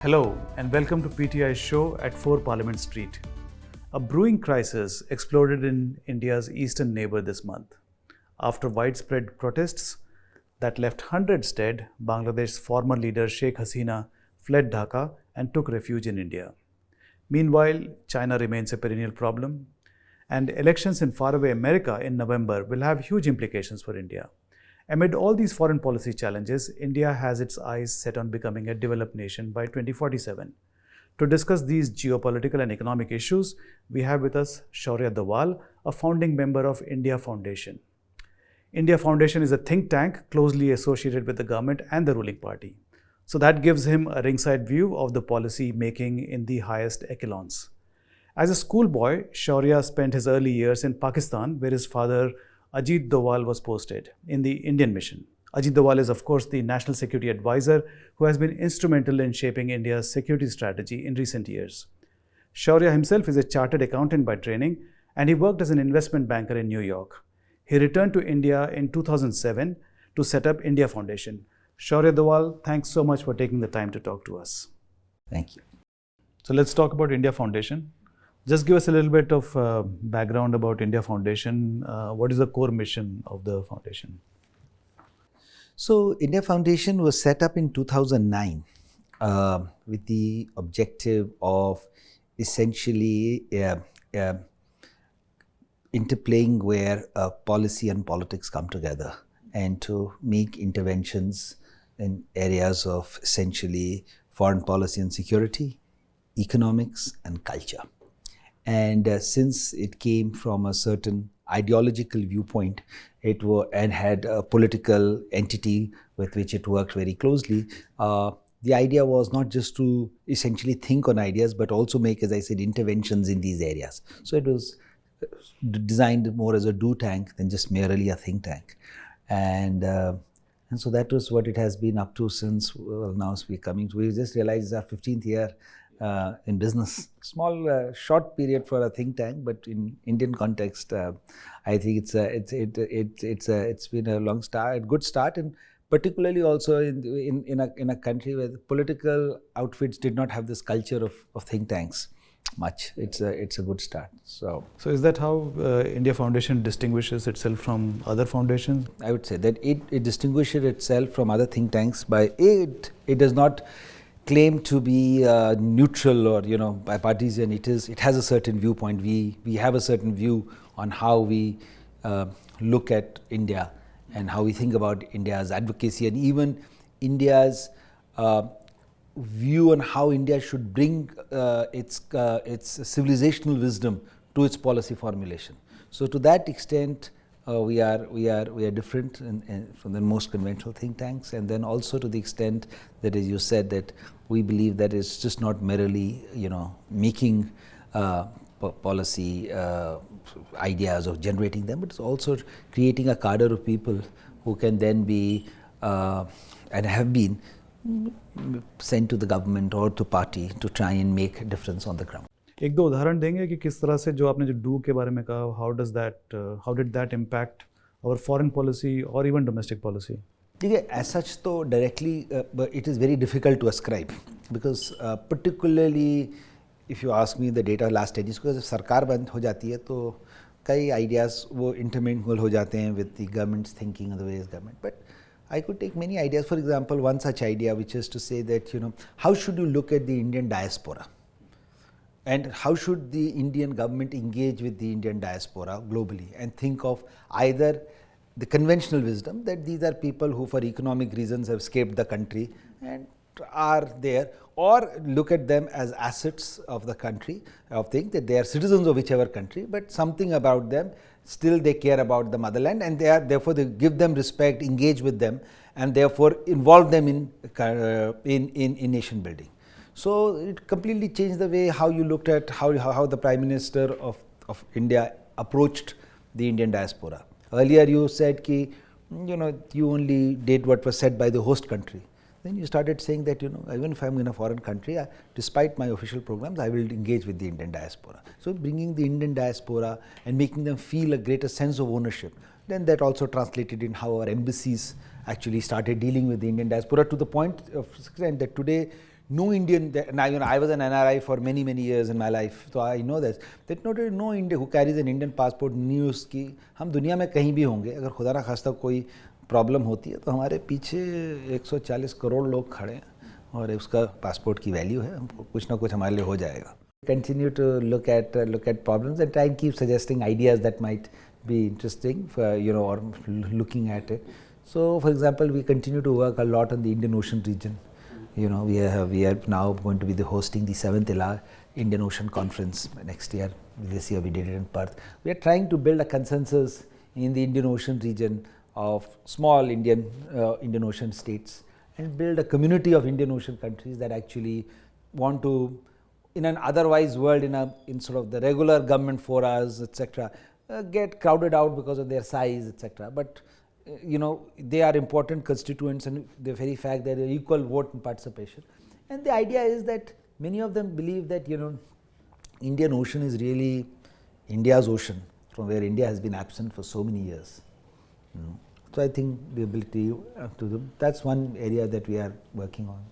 Hello and welcome to PTI's show at 4 Parliament Street. A brewing crisis exploded in India's eastern neighbor this month. After widespread protests that left hundreds dead, Bangladesh's former leader Sheikh Hasina fled Dhaka and took refuge in India. Meanwhile, China remains a perennial problem, and elections in faraway America in November will have huge implications for India. Amid all these foreign policy challenges, India has its eyes set on becoming a developed nation by 2047. To discuss these geopolitical and economic issues, we have with us Shaurya Doval, a founding member of India Foundation. India Foundation is a think tank closely associated with the government and the ruling party. So that gives him a ringside view of the policy making in the highest echelons. As a schoolboy, Shaurya spent his early years in Pakistan, where his father Ajit Doval was posted in the Indian mission. Ajit Doval is, of course, the National Security Advisor who has been instrumental in shaping India's security strategy in recent years. Shaurya himself is a chartered accountant by training, and he worked as an investment banker in New York. He returned to India in 2007 to set up India Foundation. Shaurya Doval, thanks so much for taking the time to talk to us. Thank you. So let's talk about India Foundation. Just give us a little bit of background about India Foundation. What is the core mission of the foundation? So, India Foundation was set up in 2009 with the objective of essentially interplaying where policy and politics come together and to make interventions in areas of essentially foreign policy and security, economics and culture. And since it came from a certain ideological viewpoint, and had a political entity with which it worked very closely, the idea was not just to essentially think on ideas, but also make, as I said, interventions in these areas. So it was designed more as a do tank than just merely a think tank. And so that was what it has been up to since, now we're coming. We just realized it's our 15th year in business. Small, short period for a think tank, but in Indian context, I think it's been a long start, good start, and particularly also in a country where the political outfits did not have this culture of think tanks much. It's a good start. So is that how India Foundation distinguishes itself from other foundations? I would say that it distinguishes itself from other think tanks by it does not claim to be neutral or bipartisan. It has a certain viewpoint. We have a certain view on how we look at India and how we think about India's advocacy and even India's view on how India should bring its civilizational wisdom to its policy formulation. So to that extent, we are different from the most conventional think tanks, and then also to the extent that, as you said, that we believe that it's just not merely making policy ideas or generating them, but it's also creating a cadre of people who can then be and have been sent to the government or to party to try and make a difference on the ground. एक दो उदाहरण देंगे कि किस तरह से जो आपने जो डू के बारे में कहा, how did that impact our foreign policy or even domestic policy? देखिए, as such तो directly it is very difficult to ascribe because particularly if you ask me the data last 10 years, because जब सरकार बंद हो जाती है तो कई ideas वो intermingle हो जाते हैं with the government's thinking and the various government. But I could take many ideas. For example, one such idea which is to say that how should you look at the Indian diaspora? And how should the Indian government engage with the Indian diaspora globally and think of either the conventional wisdom that these are people who for economic reasons have escaped the country and are there, or look at them as assets of the country, of think that they are citizens of whichever country, but something about them, still they care about the motherland and therefore they give them respect, engage with them and therefore involve them in nation building. So it completely changed the way how you looked at how the Prime Minister of India approached the Indian diaspora. Earlier you said ki, you only did what was said by the host country. Then you started saying that, even if I'm in a foreign country, despite my official programs, I will engage with the Indian diaspora. So bringing the Indian diaspora and making them feel a greater sense of ownership. Then that also translated in how our embassies actually started dealing with the Indian diaspora to the point of extent that today no Indian, now I was an NRI for many years in my life, so I know this, that no Indian who carries an Indian passport news की हम दुनिया में कहीं भी होंगे, अगर खुदा ना खास्ता कोई प्रॉब्लम होती है तो हमारे पीछे 140 करोड़ लोग खड़े हैं और उसका पासपोर्ट की वैल्यू है, हमको कुछ ना कुछ हमारे लिए हो जाएगा. Continue to look at problems and try and keep suggesting ideas that might be interesting for, or looking at it. So, for example, we continue to work a lot on the Indian Ocean region. We are now going to be hosting the 7th ILA Indian Ocean Conference next year. This year we did it in Perth. We are trying to build a consensus in the Indian Ocean region of small Indian Ocean states and build a community of Indian Ocean countries that actually want to, in an otherwise world, in sort of the regular government forums, etc., get crowded out because of their size, etc. But they are important constituents, and the very fact that they are equal vote and participation. And the idea is that many of them believe that Indian Ocean is really India's ocean, from where India has been absent for so many years. So I think the ability to do, that's one area that we are working on.